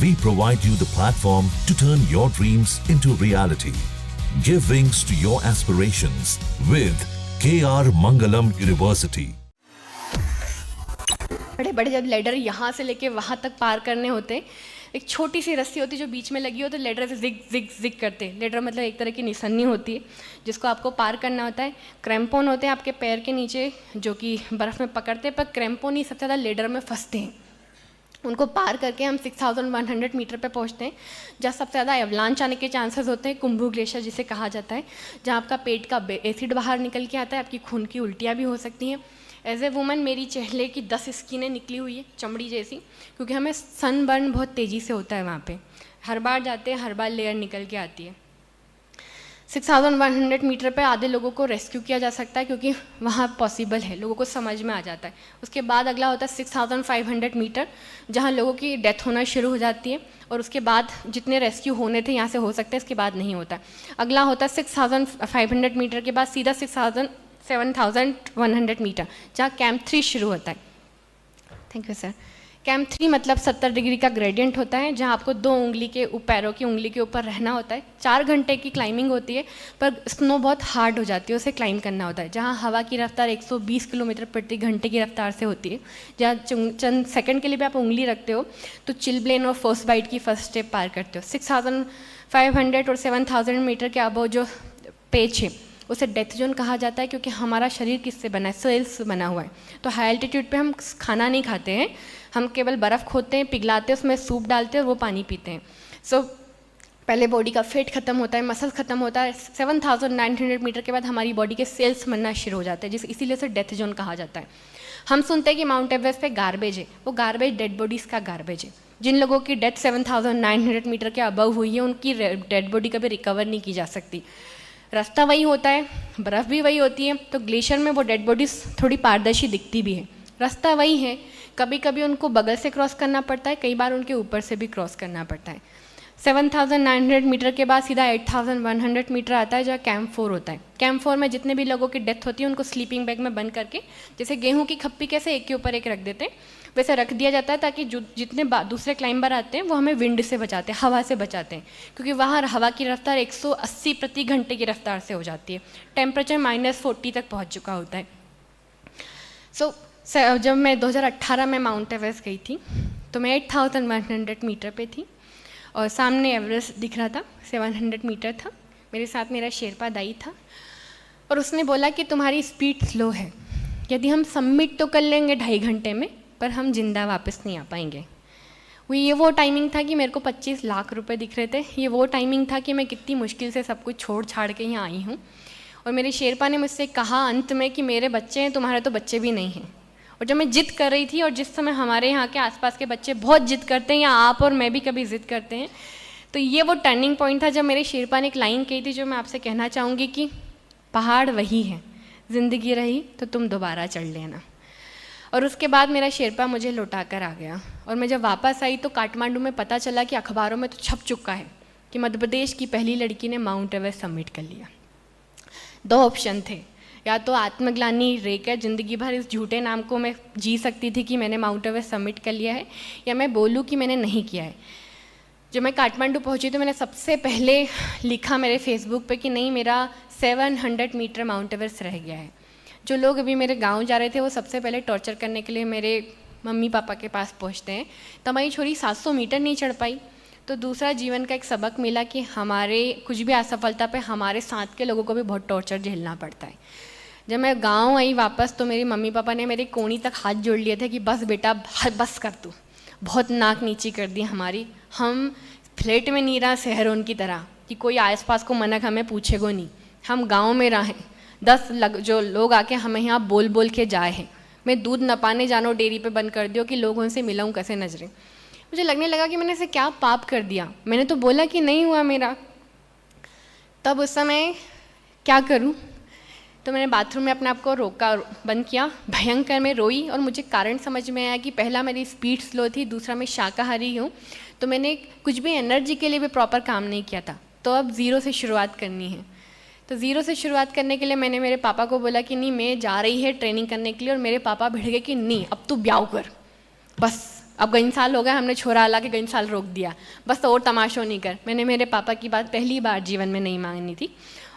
We provide you the platform to turn your dreams into reality. Give wings to your aspirations with KR Mangalam University. बड़े बड़े जब ladder यहाँ से लेके वहाँ तक पार करने होते, एक छोटी सी रस्सी होती जो बीच में लगी हो, तो लेडर से जिग जिग जिग करते। लेडर मतलब एक तरह की निशानी होती है जिसको आपको पार करना होता है। क्रैम्पोन होते हैं आपके पैर के नीचे जो कि बर्फ़ में पकड़ते हैं, पर क्रैम्पोन ही सबसे ज़्यादा लेडर में फंसते हैं। उनको पार करके हम 6100 मीटर पे पहुंचते हैं, जहाँ सबसे ज़्यादा एवलांच आने के चांसेस होते हैं। कुंभू ग्लेशियर जिसे कहा जाता है, जहाँ आपका पेट का एसिड बाहर निकल के आता है, आपकी खून की उल्टियाँ भी हो सकती हैं। एज ए वुमन मेरी चेहरे की 10 स्किनें निकली हुई है चमड़ी जैसी, क्योंकि हमें सनबर्न बहुत तेज़ी से होता है वहाँ पे। हर बार जाते हैं, हर बार लेयर निकल के आती है। 6100 मीटर पे आधे लोगों को रेस्क्यू किया जा सकता है, क्योंकि वहाँ पॉसिबल है, लोगों को समझ में आ जाता है। उसके बाद अगला होता है 6500 मीटर, जहाँ लोगों की डेथ होना शुरू हो जाती है, और उसके बाद जितने रेस्क्यू होने थे यहाँ से हो सकते हैं, इसके बाद नहीं होता। अगला होता है 6500 मीटर के बाद सीधा 7100 मीटर, जहाँ कैंप 3 शुरू होता है। Thank you sir. कैंप 3 मतलब 70 डिग्री का ग्रेडियंट होता है, जहाँ आपको 2 उंगली के पैरों की उंगली के ऊपर रहना होता है। 4 घंटे की क्लाइंबिंग होती है, पर स्नो बहुत हार्ड हो जाती है, उसे क्लाइंब करना होता है। जहाँ हवा की रफ्तार 120 किलोमीटर प्रति घंटे की रफ्तार से होती है, जहाँ चंद सेकंड के लिए भी आप उंगली रखते हो तो चिलब्लेन और फर्स्ट बाइट की फर्स्ट स्टेप पार करते हो। 6500 और 7000 मीटर के अबव जो पेच है उसे डेथ जोन कहा जाता है, क्योंकि हमारा शरीर किससे बना है? सेल्स से बना हुआ है। तो हाई एल्टीट्यूड पे हम खाना नहीं खाते हैं, हम केवल बर्फ़ खोदते हैं, पिघलाते हैं, उसमें सूप डालते हैं और वो पानी पीते हैं। सो पहले बॉडी का फेट खत्म होता है, मसल खत्म होता है। 7900 मीटर के बाद हमारी बॉडी के सेल्स बनना शुरू हो जाते हैं, इसीलिए उसे डेथ जोन कहा जाता है। हम सुनते हैं कि माउंट एवरेस्ट पे गार्बेज है, वो गार्बेज डेड बॉडीज़ का गार्बेज है। जिन लोगों की डेथ 7900 मीटर के अबव हुई है, उनकी डेड बॉडी कभी रिकवर नहीं की जा सकती। रास्ता वही होता है, बर्फ़ भी वही होती है, तो ग्लेशियर में वो डेड बॉडीज़ थोड़ी पारदर्शी दिखती भी है। रास्ता वही है, कभी कभी उनको बगल से क्रॉस करना पड़ता है, कई बार उनके ऊपर से भी क्रॉस करना पड़ता है। 7900 मीटर के बाद सीधा 8100 मीटर आता है, जहाँ कैंप 4 होता है। कैंप 4 में जितने भी लोगों की डेथ होती है उनको स्लीपिंग बैग में बंद करके, जैसे गेहूं की खप्पी कैसे एक के ऊपर एक रख देते हैं, वैसे रख दिया जाता है, ताकि जितने दूसरे क्लाइंबर आते हैं वो हमें विंड से बचाते हैं, हवा से बचाते हैं, क्योंकि वहाँ हवा की रफ्तार 180 प्रति घंटे की रफ्तार से हो जाती है। टेम्परेचर -40 तक पहुँच चुका होता है। जब मैं 2018 में माउंट एवरेस्ट गई थी, तो मैं 8100 मीटर पे थी और सामने एवरेस्ट दिख रहा था, 700 मीटर था। मेरे साथ मेरा शेरपा दाई था और उसने बोला कि तुम्हारी स्पीड स्लो है, यदि हम सबमिट तो कर लेंगे 2.5 घंटे में, पर हम जिंदा वापस नहीं आ पाएंगे। ये वो टाइमिंग था कि मेरे को 25 लाख रुपए दिख रहे थे। ये वो टाइमिंग था कि मैं कितनी मुश्किल से सब कुछ छोड़ छाड़ के यहाँ आई हूँ। और मेरे शेरपा ने मुझसे कहा अंत में कि मेरे बच्चे हैं, तुम्हारे तो बच्चे भी नहीं हैं। और जब मैं जिद कर रही थी, और जिस समय हमारे यहाँ के आसपास के बच्चे बहुत जिद करते हैं, या आप और मैं भी कभी जिद करते हैं, तो ये वो टर्निंग पॉइंट था जब मेरे शेरपा ने एक लाइन कही थी जो मैं आपसे कहना चाहूँगी कि पहाड़ वही है, ज़िंदगी रही तो तुम दोबारा चढ़ लेना। और उसके बाद मेरा शेरपा मुझे लौटा कर आ गया, और मैं जब वापस आई तो काठमांडू में पता चला कि अखबारों में तो छप चुका है कि मध्य प्रदेश की पहली लड़की ने माउंट एवरेस्ट सबमिट कर लिया। 2 ऑप्शन थे, या तो आत्मग्लानि रेकर ज़िंदगी भर इस झूठे नाम को मैं जी सकती थी कि मैंने माउंट एवरेस्ट सबमिट कर लिया है, या मैं बोलूँ कि मैंने नहीं किया है। जब मैं काठमांडू पहुँची तो मैंने सबसे पहले लिखा मेरे फेसबुक पे कि नहीं, मेरा 700 मीटर माउंट एवरेस्ट रह गया है। जो लोग अभी मेरे गांव जा रहे थे वो सबसे पहले टॉर्चर करने के लिए मेरे मम्मी पापा के पास पहुँचते हैं, तो हमारी छोरी 700 मीटर नहीं चढ़ पाई। तो दूसरा जीवन का एक सबक मिला कि हमारे कुछ भी असफलता पे हमारे साथ के लोगों को भी बहुत टॉर्चर झेलना पड़ता है। जब मैं गांव आई वापस तो मेरे मम्मी पापा ने मेरे कोनी तक हाथ जोड़ लिए थे कि बस बेटा बस कर तू, बहुत नाक नीची कर दी हमारी। हम फ्लैट में नहीं रहा शहरों की तरह कि कोई आस पास को मनक हमें पूछेगो नहीं, हम गाँव में रहें। 10 जो लोग आके हमें यहाँ बोल बोल के जाए हैं, मैं दूध न पाने जानो डेयरी पे बंद कर दियो कि लोगों से मिलाऊँ कैसे नजरें। मुझे लगने लगा कि मैंने इसे क्या पाप कर दिया, मैंने तो बोला कि नहीं हुआ मेरा। तब उस समय क्या करूं, तो मैंने बाथरूम में अपने आप को रोका, बंद किया, भयंकर में रोई। और मुझे कारण समझ में आया कि पहला मेरी स्पीड स्लो थी, दूसरा मैं शाकाहारी हूँ, तो मैंने कुछ भी एनर्जी के लिए भी प्रॉपर काम नहीं किया था। तो अब ज़ीरो से शुरुआत करनी है। तो ज़ीरो से शुरुआत करने के लिए मैंने मेरे पापा को बोला कि नहीं, मैं जा रही है ट्रेनिंग करने के लिए। और मेरे पापा भिड़ गए कि नहीं, अब तू ब्याह कर, बस अब गई साल हो गया, हमने छोरा ला के गई साल रोक दिया, बस तो और तमाशो नहीं कर। मैंने मेरे पापा की बात पहली बार जीवन में नहीं मांगनी थी,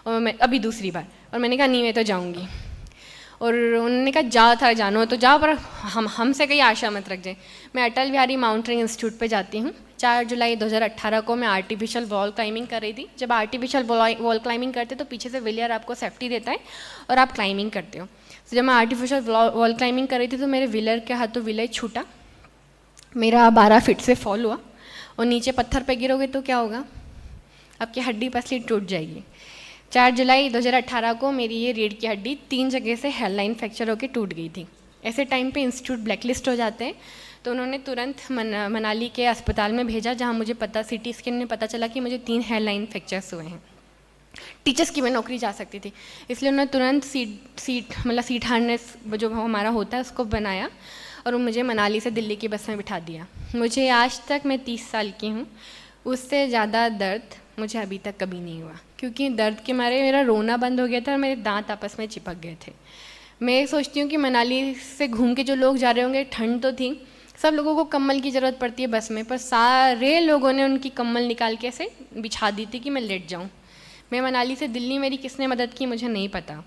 और मैं अभी दूसरी बार, और मैंने कहा नहीं मैं तो जाऊँगी। और उन्होंने कहा जाओ था जानो तो जाओ, पर हमसे कहीं आशा मत रख जाए। मैं अटल बिहारी माउंटेनिंग इंस्टीट्यूट पे जाती हूँ। 4 जुलाई 2018 को मैं आर्टिफिशियल वॉल क्लाइंबिंग कर रही थी। जब आर्टिफिशियल वॉल क्लाइंबिंग करते तो पीछे से व्हीलर आपको सेफ्टी देता है और आप क्लाइंबिंग करते हो। तो जब मैं आर्टिफिशियल वॉल क्लाइंबिंग कर रही थी तो मेरे व्हीलर के हाथों व्हीलर छूटा, मेरा 12 फीट से फॉल हुआ, और नीचे पत्थर पे गिरोगे तो क्या होगा, आपकी हड्डी पसली टूट जाएगी। 4 जुलाई 2018 को मेरी ये रीढ़ की हड्डी 3 जगह से हेडलाइन फ्रैक्चर होकर टूट गई थी। ऐसे टाइम पे इंस्टीट्यूट ब्लैकलिस्ट हो जाते हैं, तो उन्होंने तुरंत मनाली के अस्पताल में भेजा, जहाँ मुझे सीटी स्कैन में पता चला कि मुझे 3 हेडलाइन फ्रैक्चर्स हुए हैं। टीचर्स की मैं नौकरी जा सकती थी, इसलिए उन्होंने तुरंत सीट हार्नेस जो हमारा होता है उसको बनाया, और मुझे मनाली से दिल्ली की बस में बिठा दिया। मुझे आज तक, मैं 30 साल की हूँ, उससे ज़्यादा दर्द मुझे अभी तक कभी नहीं हुआ, क्योंकि दर्द के मारे मेरा रोना बंद हो गया था और मेरे दांत आपस में चिपक गए थे। मैं सोचती हूँ कि मनाली से घूम के जो लोग जा रहे होंगे, ठंड तो थी, सब लोगों को कम्बल की ज़रूरत पड़ती है बस में, पर सारे लोगों ने उनकी कम्बल निकाल के ऐसे बिछा दी थी कि मैं लेट जाऊँ। मैं मनाली से दिल्ली, मेरी किसने मदद की मुझे नहीं पता।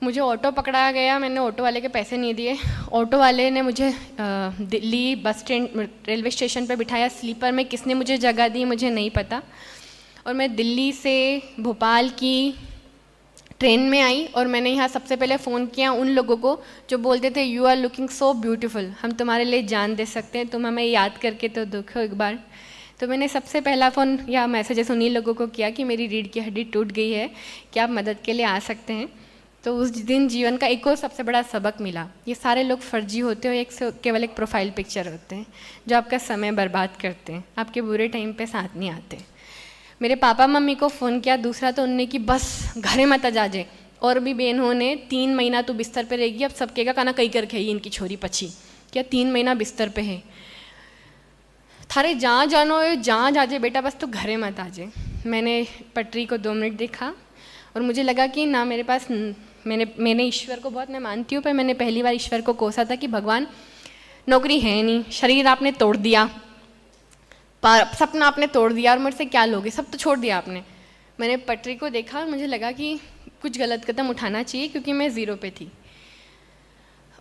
मुझे ऑटो पकड़ाया गया, मैंने ऑटो वाले के पैसे नहीं दिए। ऑटो वाले ने मुझे Delhi bus stand railway station पर बिठाया स्लीपर में, किसने मुझे जगह दी मुझे नहीं पता। और मैं दिल्ली से भोपाल की ट्रेन में आई, और मैंने यहाँ सबसे पहले फ़ोन किया उन लोगों को जो बोलते थे you are looking so beautiful, हम तुम्हारे लिए जान दे सकते हैं, तुम हमें याद करके तो देखो एक बार। तो मैंने सबसे पहला फ़ोन या मैसेजेस उन्हीं लोगों को किया कि मेरी रीढ़ की हड्डी टूट गई है, क्या आप मदद के लिए आ सकते हैं। तो उस दिन जीवन का एक और सबसे बड़ा सबक मिला, ये सारे लोग फर्जी होते हैं, केवल एक प्रोफाइल पिक्चर होते हैं जो आपका समय बर्बाद करते हैं, आपके बुरे टाइम पे साथ नहीं आते। मेरे पापा मम्मी को फ़ोन किया, दूसरा तो उनने कि बस घरे मत जा जे, और भी बहनों ने 3 महीना तो बिस्तर पे रहेगी, अब सबके का खाना कई करके ही इनकी छोरी पची, क्या 3 महीना बिस्तर पे है, थारे जहाँ जानो है जहाँ जाजे बेटा, बस तो घरे मत आजे। मैंने पटरी को 2 मिनट देखा और मुझे लगा कि ना मेरे पास, मैंने ईश्वर को बहुत मैं मानती हूँ, पर मैंने पहली बार ईश्वर को कोसा था कि भगवान नौकरी है नहीं, शरीर आपने तोड़ दिया, सपना आपने तोड़ दिया, और मुझसे क्या लोगे, सब तो छोड़ दिया आपने। मैंने पटरी को देखा और मुझे लगा कि कुछ गलत कदम उठाना चाहिए, क्योंकि मैं ज़ीरो पे थी।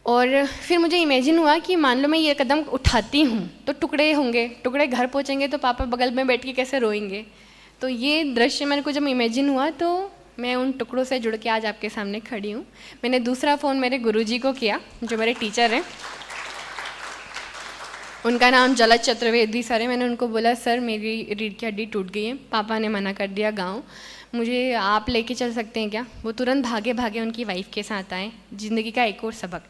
और फिर मुझे इमेजिन हुआ कि मान लो मैं ये कदम उठाती हूँ तो टुकड़े होंगे, टुकड़े घर पहुँचेंगे तो पापा बगल में बैठ के कैसे रोएंगे। तो ये दृश्य मेरे को जब इमेजिन हुआ तो मैं उन टुकड़ों से जुड़ के आज आपके सामने खड़ी हूँ। मैंने दूसरा फ़ोन मेरे गुरुजी को किया, जो मेरे टीचर हैं, उनका नाम जलज चतुर्वेदी सर है। मैंने उनको बोला सर मेरी रीढ़ की हड्डी टूट गई है, पापा ने मना कर दिया गाँव, मुझे आप लेके चल सकते हैं क्या। वो तुरंत भागे भागे उनकी वाइफ के साथ आए। ज़िंदगी का एक और सबक,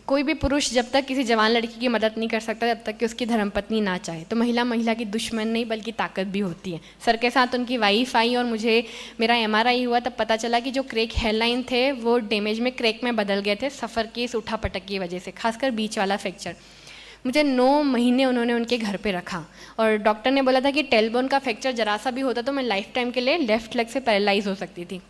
कोई भी पुरुष जब तक किसी जवान लड़की की मदद नहीं कर सकता जब तक कि उसकी धर्मपत्नी ना चाहे। तो महिला की दुश्मन नहीं बल्कि ताकत भी होती है। सर के साथ उनकी वाइफ आई और मुझे मेरा MRI हुआ, तब पता चला कि जो क्रैक हेडलाइन थे वो डैमेज में क्रैक में बदल गए थे, सफ़र की इस उठा पटक की वजह से, खासकर बीच वाला फ्रैक्चर। मुझे 9 महीने उन्होंने उनके घर पे रखा और डॉक्टर ने बोला था कि टेलबोन का फ्रैक्चर जरा सा भी होता तो मैं लाइफ टाइम के लिए लेफ्ट लेग से पैरालाइज हो सकती थी।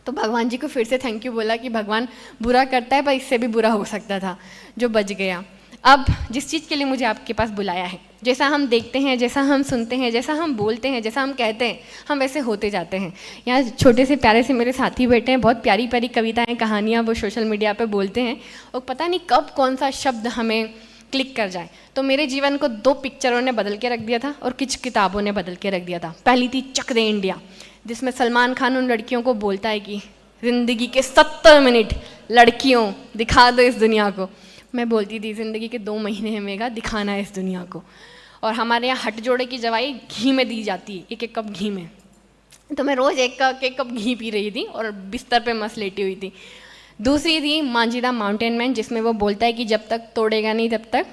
तो भगवान जी को फिर से थैंक यू बोला कि भगवान बुरा करता है पर इससे भी बुरा हो सकता था, जो बच गया। अब जिस चीज़ के लिए मुझे आपके पास बुलाया है, जैसा हम देखते हैं, जैसा हम सुनते हैं, जैसा हम बोलते हैं, जैसा हम कहते हैं, हम वैसे होते जाते हैं। यहाँ छोटे से प्यारे से मेरे साथी बैठे हैं, बहुत प्यारी प्यारी कविताएं, कहानियाँ वो सोशल मीडिया पे बोलते हैं और पता नहीं कब कौन सा शब्द हमें क्लिक कर जाए। तो मेरे जीवन को 2 पिक्चरों ने बदल के रख दिया था और कुछ किताबों ने बदल के रख दिया था। पहली थी चक दे इंडिया, जिसमें सलमान खान उन लड़कियों को बोलता है कि ज़िंदगी के 70 मिनट लड़कियों दिखा दो इस दुनिया को। मैं बोलती थी ज़िंदगी के 2 महीने है मेगा, दिखाना है इस दुनिया को। और हमारे यहाँ हट जोड़े की दवाई घी में दी जाती है, 1-1 कप घी में। तो मैं रोज़ 1 कप घी पी रही थी और बिस्तर पे मस्त लेटी हुई थी। दूसरी थी मांझीदा माउंटेन मैन, जिसमें वो बोलता है कि जब तक तोड़ेगा नहीं तब तक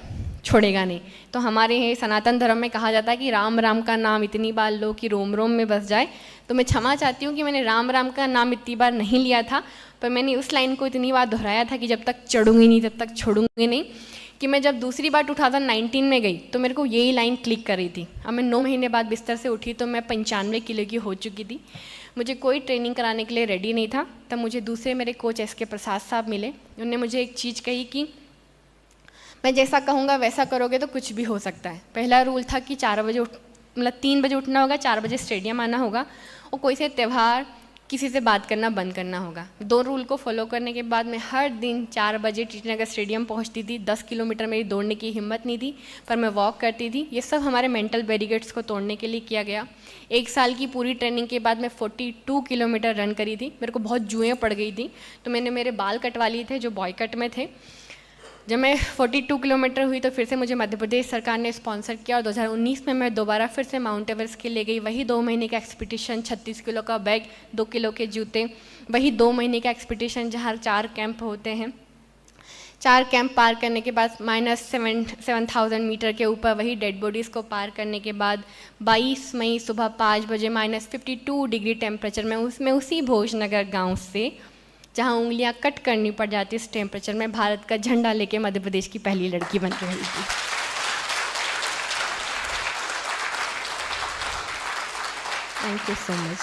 छोड़ेगा नहीं। तो हमारे यहाँ सनातन धर्म में कहा जाता है कि राम राम का नाम इतनी बार लो कि रोम रोम में बस जाए। तो मैं क्षमा चाहती हूँ कि मैंने राम राम का नाम इतनी बार नहीं लिया था, पर मैंने उस लाइन को इतनी बार दोहराया था कि जब तक चढ़ूंगी नहीं तब तक छोड़ूंगी नहीं। कि मैं जब दूसरी बार 2019 में गई तो मेरे को यही लाइन क्लिक कर रही थी। अब मैं 9 महीने बाद बिस्तर से उठी तो मैं 95 किलो की हो चुकी थी। मुझे कोई ट्रेनिंग कराने के लिए रेडी नहीं था। तब मुझे दूसरे मेरे कोच SK प्रसाद साहब मिले। उन्होंने मुझे एक चीज़ कही कि मैं जैसा कहूँगा वैसा करोगे तो कुछ भी हो सकता है। पहला रूल था कि 4 बजे मतलब 3 बजे उठना होगा, 4 बजे स्टेडियम आना होगा और कोई से त्यौहार किसी से बात करना बंद करना होगा। 2 रूल को फॉलो करने के बाद मैं हर दिन 4 बजे टीटी नगर स्टेडियम पहुंचती थी। 10 किलोमीटर मेरी दौड़ने की हिम्मत नहीं थी, पर मैं वॉक करती थी। ये सब हमारे मेंटल बैरिकेड्स को तोड़ने के लिए किया गया। 1 साल की पूरी ट्रेनिंग के बाद मैं 42 किलोमीटर रन करी थी। मेरे को बहुत जुएँ पड़ गई थी, तो मैंने मेरे बाल कटवा लिए थे जो बॉय कट में थे। जब मैं 42 किलोमीटर हुई तो फिर से मुझे मध्य प्रदेश सरकार ने स्पॉन्सर किया और 2019 में मैं दोबारा फिर से माउंट एवरेस्ट के लिए गई। वही 2 महीने का एक्सपीडिशन, 36 किलो का बैग, 2 किलो के जूते, वही 2 महीने का एक्सपीडिशन जहाँ 4 कैंप होते हैं। 4 कैंप पार करने के बाद -7,000 मीटर के ऊपर वही डेड बॉडीज़ को पार करने के बाद 22 मई सुबह 5 बजे -52 डिग्री टेम्परेचर में उसी भोजनगर गाँव से, जहाँ उंगलियां कट करनी पड़ जाती इस टेम्परेचर में, भारत का झंडा लेके मध्य प्रदेश की पहली लड़की बन रही थी। Thank you so much.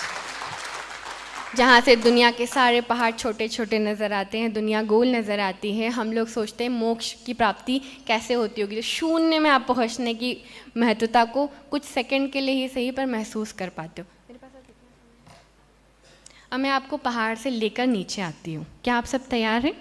जहाँ से दुनिया के सारे पहाड़ छोटे छोटे नज़र आते हैं, दुनिया गोल नज़र आती है। हम लोग सोचते हैं मोक्ष की प्राप्ति कैसे होती होगी, तो शून्य में आप पहुँचने की महत्वता को कुछ सेकंड के लिए ही सही पर महसूस कर पाते हो। अब मैं आपको पहाड़ से लेकर नीचे आती हूँ। क्या आप सब तैयार हैं?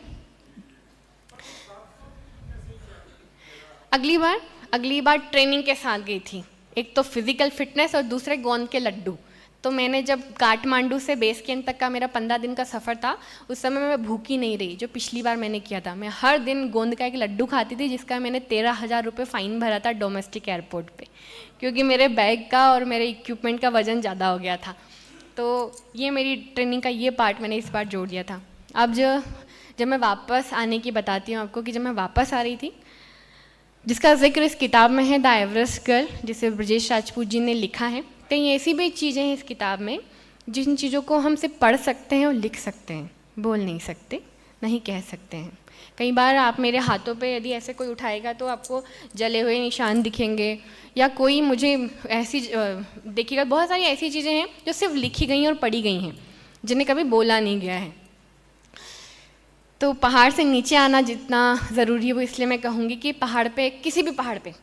अगली बार ट्रेनिंग के साथ गई थी। एक तो फिजिकल फिटनेस और दूसरे गोंद के लड्डू। तो मैंने जब काठमांडू से बेस कैंप तक का मेरा 15 दिन का सफ़र था, उस समय मैं भूखी नहीं रही जो पिछली बार मैंने किया था। मैं हर दिन गोंद का एक लड्डू खाती थी, जिसका मैंने 13,000 रुपये फ़ाइन भरा था डोमेस्टिक एयरपोर्ट पे, क्योंकि मेरे बैग का और मेरे इक्विपमेंट का वज़न ज़्यादा हो गया था। तो ये मेरी ट्रेनिंग का ये पार्ट मैंने इस बार जोड़ दिया था। अब जब मैं वापस आने की बताती हूँ आपको कि जब मैं वापस आ रही थी, जिसका जिक्र इस किताब में है, द एवरेस्ट गर्ल, जिसे ब्रजेश राजपूत जी ने लिखा है। कई ऐसी भी चीज़ें हैं इस किताब में जिन चीज़ों को हम सिर्फ पढ़ सकते हैं और लिख सकते हैं, बोल नहीं सकते, नहीं कह सकते हैं। कई बार आप मेरे हाथों पे यदि ऐसे कोई उठाएगा तो आपको जले हुए निशान दिखेंगे, या कोई मुझे ऐसी देखिएगा, बहुत सारी ऐसी चीज़ें हैं जो सिर्फ लिखी गई हैं और पढ़ी गई हैं, जिन्हें कभी बोला नहीं गया है। तो पहाड़ से नीचे आना जितना ज़रूरी है वो इसलिए मैं कहूँगी कि पहाड़ पे, किसी भी पहाड़ पे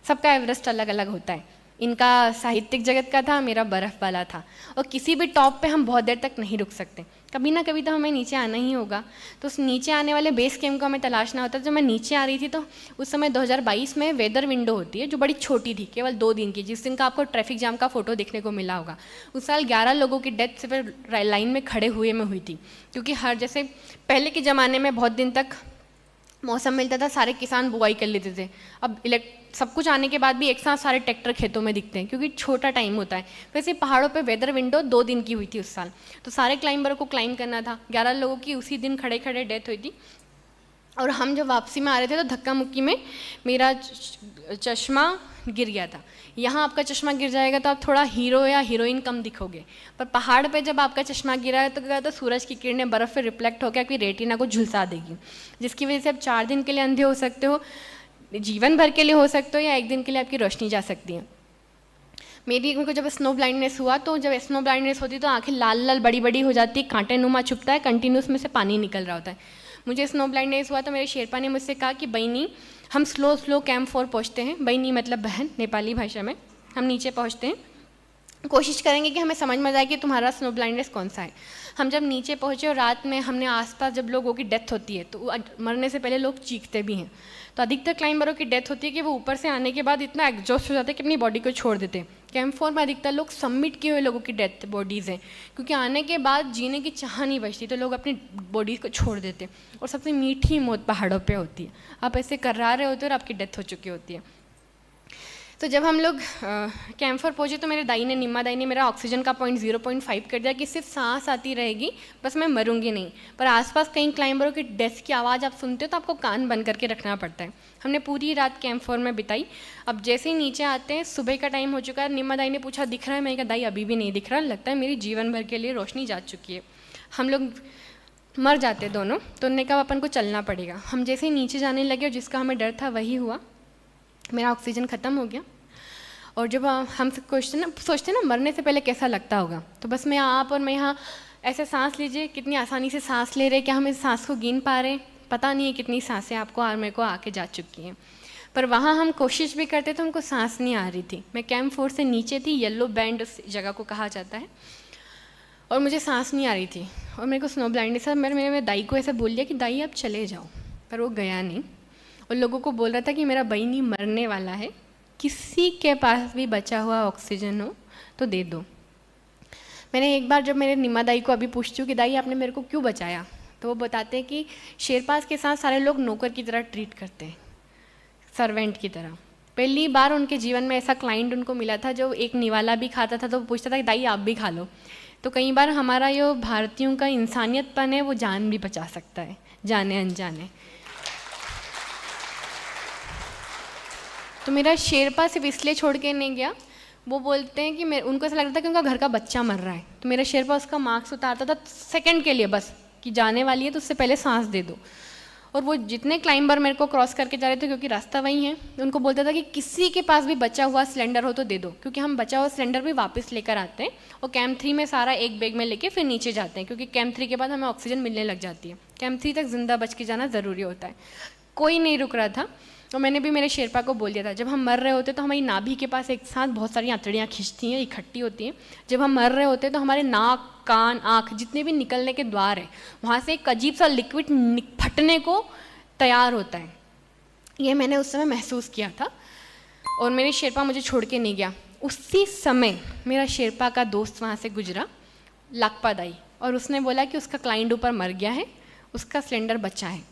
सबका एवरेस्ट अलग अलग होता है। इनका साहित्यिक जगत का था, मेरा बर्फ़ वाला था। और किसी भी टॉप पे हम बहुत देर तक नहीं रुक सकते, कभी ना कभी तो हमें नीचे आना ही होगा। तो उस नीचे आने वाले बेस कैंप को हमें तलाशना होता है। जब मैं नीचे आ रही थी तो उस समय 2022 में वेदर विंडो होती है जो बड़ी छोटी थी, केवल 2 दिन की, जिस दिन का आपको ट्रैफिक जाम का फ़ोटो देखने को मिला होगा। उस साल 11 लोगों की डेथ सिर्फ लाइन में खड़े हुए में हुई थी, क्योंकि जैसे पहले के ज़माने में बहुत दिन तक मौसम मिलता था, सारे किसान बुआई कर लेते थे। अब सब कुछ आने के बाद भी एक साथ सारे ट्रैक्टर खेतों में दिखते हैं, क्योंकि छोटा टाइम होता है। वैसे पहाड़ों पे वेदर विंडो 2 दिन की हुई थी उस साल, तो सारे क्लाइंबरों को क्लाइंब करना था। 11 लोगों की उसी दिन खड़े खड़े डेथ हुई थी। और हम जब वापसी में आ रहे थे तो धक्का मुक्की में मेरा चश्मा गिर गया था। यहाँ आपका चश्मा गिर जाएगा तो आप थोड़ा हीरो या हीरोइन कम दिखोगे, पर पहाड़ पे जब आपका चश्मा गिरा है तो क्या, तो सूरज की किरणें बर्फ़ पे रिफ्लेक्ट होकर आपकी रेटिना को झुलसा देगी, जिसकी वजह से आप 4 दिन के लिए अंधे हो सकते हो, जीवन भर के लिए हो सकते हो, या 1 दिन के लिए आपकी रोशनी जा सकती है। मेरे जब स्नो ब्लाइंडनेस हुआ, तो जब स्नो ब्लाइंडनेस होती है तो आंखें लाल लाल बड़ी बड़ी हो जाती है, कांटे नुमा छुपता है, कंटिन्यूस में से पानी निकल रहा होता है। मुझे स्नो ब्लाइंडनेस हुआ तो मेरे शेरपा ने मुझसे कहा कि बहनी, हम स्लो कैंप 4 पहुँचते हैं। बहनी मतलब बहन नेपाली भाषा में। हम नीचे पहुँचते हैं, कोशिश करेंगे कि हमें समझ में आए कि तुम्हारा स्नो ब्लाइंडनेस कौन सा है। हम जब नीचे पहुँचे और रात में हमने आसपास जब लोगों की डेथ होती है तो मरने से पहले लोग चीखते भी हैं। तो अधिकतर क्लाइंबरों की डेथ होती है कि वो ऊपर से आने के बाद इतना एग्जॉस्ट हो जाते हैं कि अपनी बॉडी को छोड़ देते हैं। कैंप 4 में अधिकतर लोग सबमिट किए हुए लोगों की डेथ बॉडीज़ हैं, क्योंकि आने के बाद जीने की चाह नहीं बचती, तो लोग अपनी बॉडी को छोड़ देते हैं। और सबसे मीठी मौत पहाड़ों पे होती है, आप ऐसे कर्रा रहे होते हो और आपकी डेथ हो चुकी होती है। तो जब हम लोग कैंप 4 पहुँचे तो मेरे दाई ने, निम्मा दाई ने मेरा ऑक्सीजन का पॉइंट 0.5 कर दिया कि सिर्फ सांस आती रहेगी, बस मैं मरूंगी नहीं। पर आसपास कई क्लाइंबरों की डेथ की आवाज़ आप सुनते हो तो आपको कान बंद करके रखना पड़ता है। हमने पूरी रात कैंप 4 में बिताई। अब जैसे ही नीचे आते हैं, सुबह का टाइम हो चुका है। निम्मा दाई ने पूछा दिख रहा है? मैं कहा दाई अभी भी नहीं दिख रहा, लगता है मेरी जीवन भर के लिए रोशनी जा चुकी है, हम लोग मर जाते दोनों। तो उन्होंने कहा अपन को चलना पड़ेगा। हम जैसे ही नीचे जाने लगे और जिसका हमें डर था वही हुआ, मेरा ऑक्सीजन ख़त्म हो गया। और जब हम सोचते ना मरने से पहले कैसा लगता होगा, तो बस मैं आप और मैं यहाँ ऐसे सांस लीजिए, कितनी आसानी से सांस ले रहे, क्या हम इस सांस को गिन पा रहे हैं? पता नहीं है कितनी सांसें आपको और मेरे को आके जा चुकी हैं। पर वहाँ हम कोशिश भी करते तो हमको सांस नहीं आ रही थी। मैं कैंप 4 से नीचे थी, येलो बैंड उस जगह को कहा जाता है, और मुझे सांस नहीं आ रही थी और मेरे को स्नो ब्लाइंडनेस। मेरे दाई को ऐसे बोल दिया कि दाई आप चले जाओ, पर वो गया नहीं और लोगों को बोल रहा था कि मेरा बहनी मरने वाला है, किसी के पास भी बचा हुआ ऑक्सीजन हो तो दे दो। मैंने एक बार जब मेरे निमा दाई को अभी पूछती हूँ कि दाई आपने मेरे को क्यों बचाया, तो वो बताते हैं कि शेरपास के साथ सारे लोग नौकर की तरह ट्रीट करते हैं, सर्वेंट की तरह। पहली बार उनके जीवन में ऐसा क्लाइंट उनको मिला था जो एक निवाला भी खाता था तो वो पूछता था कि दाई आप भी खा लो। तो कई बार हमारा जो भारतीयों का इंसानियतपन है वो जान भी बचा सकता है, जाने अनजाने। तो मेरा शेरपा सिर्फ इसलिए छोड़ के नहीं गया, वो बोलते हैं कि उनको ऐसा लग रहा था कि उनका घर का बच्चा मर रहा है, तो मेरा शेरपा उसका मार्क्स उतारता था सेकंड के लिए बस, कि जाने वाली है तो उससे पहले सांस दे दो। और वो जितने क्लाइंबर मेरे को क्रॉस करके जा रहे थे, क्योंकि रास्ता वही है, उनको बोलता था कि किसी के पास भी बचा हुआ सिलेंडर हो तो दे दो, क्योंकि हम बचा हुआ सिलेंडर भी वापस लेकर आते हैं और कैंप 3 में सारा एक बैग में लेके फिर नीचे जाते हैं, क्योंकि कैंप 3 के बाद हमें ऑक्सीजन मिलने लग जाती है। कैंप 3 तक जिंदा बच के जाना ज़रूरी होता है। कोई नहीं रुक रहा था और मैंने भी मेरे शेरपा को बोल दिया था, जब हम मर रहे होते तो हमारी नाभि के पास एक साथ बहुत सारी आंतड़ियाँ खिंचती हैं, इकट्ठी होती हैं। जब हम मर रहे होते तो हमारे नाक, कान, आँख, जितने भी निकलने के द्वार हैं, वहाँ से एक अजीब सा लिक्विड फटने को तैयार होता है। ये मैंने उस समय महसूस किया था और मेरे शेरपा मुझे छोड़ के नहीं गया। उसी समय मेरा शेरपा का दोस्त वहाँ से गुजरा, लाकपा दाई, और उसने बोला कि उसका क्लाइंट ऊपर मर गया है, उसका सिलेंडर बचा है।